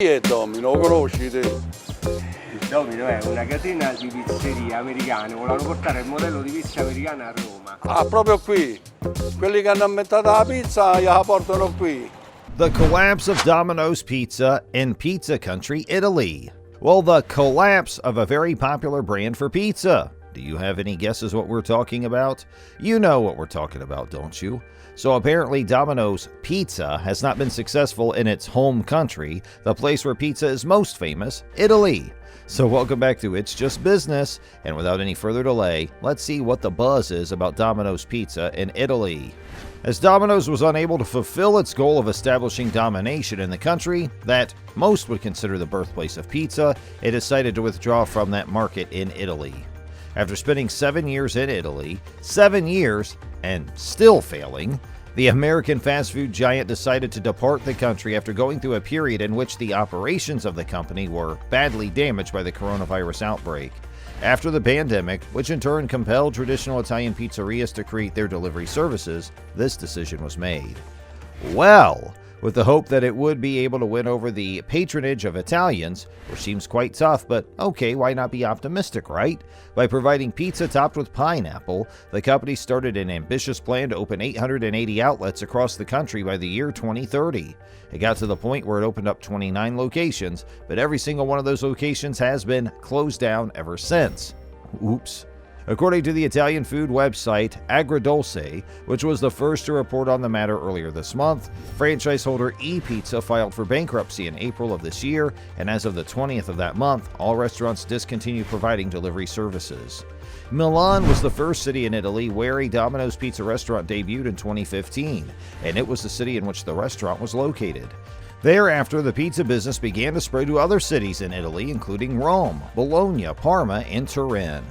Chi è Domino? Lo conosci te? Il Domino è una catena di pizzerie americane, volevano portare il modello di pizza americana a Roma. Ah, proprio qui. Quelli che hanno inventato la pizza la portano qui. The collapse of Domino's Pizza in pizza country, Italy. Well, the collapse of a very popular brand for pizza. Do you have any guesses what we're talking about? You know what we're talking about, don't you? So apparently Domino's Pizza has not been successful in its home country, the place where pizza is most famous, Italy. So welcome back to It's Just Business, and without any further delay, let's see what the buzz is about Domino's Pizza in Italy. As Domino's was unable to fulfill its goal of establishing domination in the country that most would consider the birthplace of pizza, it decided to withdraw from that market in Italy. After spending 7 years in Italy, 7 years, and still failing, the American fast food giant decided to depart the country after going through a period in which the operations of the company were badly damaged by the coronavirus outbreak. After the pandemic, which in turn compelled traditional Italian pizzerias to create their delivery services, this decision was made. Well, with the hope that it would be able to win over the patronage of Italians, which seems quite tough, but okay, why not be optimistic, right? By providing pizza topped with pineapple, the company started an ambitious plan to open 880 outlets across the country by the year 2030. It got to the point where it opened up 29 locations, but every single one of those locations has been closed down ever since. Oops. According to the Italian food website Agrodolce, which was the first to report on the matter earlier this month, franchise holder ePizza filed for bankruptcy in April of this year, and as of the 20th of that month, all restaurants discontinued providing delivery services. Milan was the first city in Italy where a Domino's Pizza restaurant debuted in 2015, and it was the city in which the restaurant was located. Thereafter, the pizza business began to spread to other cities in Italy, including Rome, Bologna, Parma, and Turin.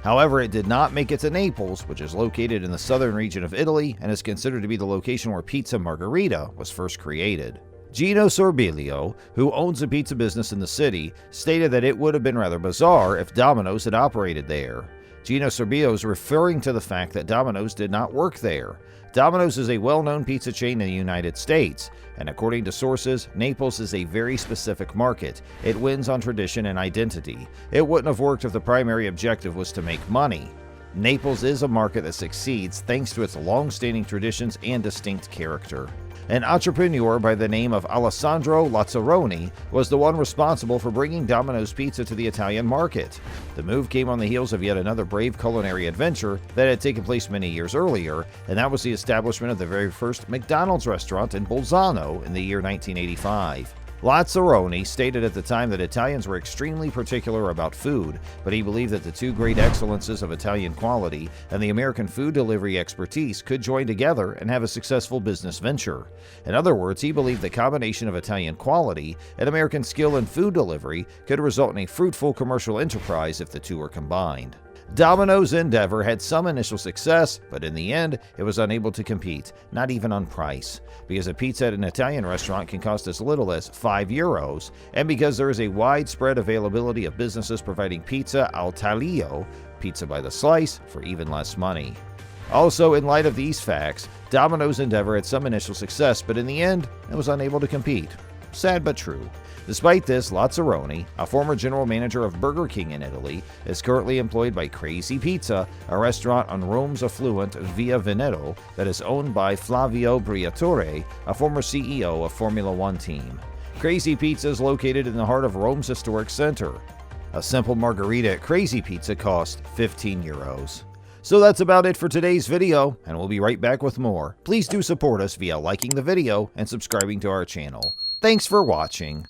However, it did not make it to Naples, which is located in the southern region of Italy and is considered to be the location where pizza margherita was first created. Gino Sorbilio, who owns a pizza business in the city, stated that it would have been rather bizarre if Domino's had operated there. Gino Sorbilio is referring to the fact that Domino's did not work there. Domino's is a well-known pizza chain in the United States, and according to sources, Naples is a very specific market. It wins on tradition and identity. It wouldn't have worked if the primary objective was to make money. Naples is a market that succeeds thanks to its long-standing traditions and distinct character. An entrepreneur by the name of Alessandro Lazzaroni was the one responsible for bringing Domino's Pizza to the Italian market. The move came on the heels of yet another brave culinary adventure that had taken place many years earlier, and that was the establishment of the very first McDonald's restaurant in Bolzano in the year 1985. Lazzaroni stated at the time that Italians were extremely particular about food, but he believed that the two great excellences of Italian quality and the American food delivery expertise could join together and have a successful business venture. In other words, he believed the combination of Italian quality and American skill in food delivery could result in a fruitful commercial enterprise if the two were combined. Domino's endeavor had some initial success, but in the end, it was unable to compete, not even on price. Because a pizza at an Italian restaurant can cost as little as €5, and because there is a widespread availability of businesses providing pizza al taglio, pizza by the slice, for even less money. Also, in light of these facts, Domino's endeavor had some initial success, but in the end, it was unable to compete. Sad but true. Despite this, Lazzaroni, a former general manager of Burger King in Italy, is currently employed by Crazy Pizza, a restaurant on Rome's affluent Via Veneto that is owned by Flavio Briatore, a former CEO of Formula One team. Crazy Pizza is located in the heart of Rome's historic center. A simple margherita at Crazy Pizza costs €15. So that's about it for today's video, and we'll be right back with more. Please do support us via liking the video and subscribing to our channel. Thanks for watching.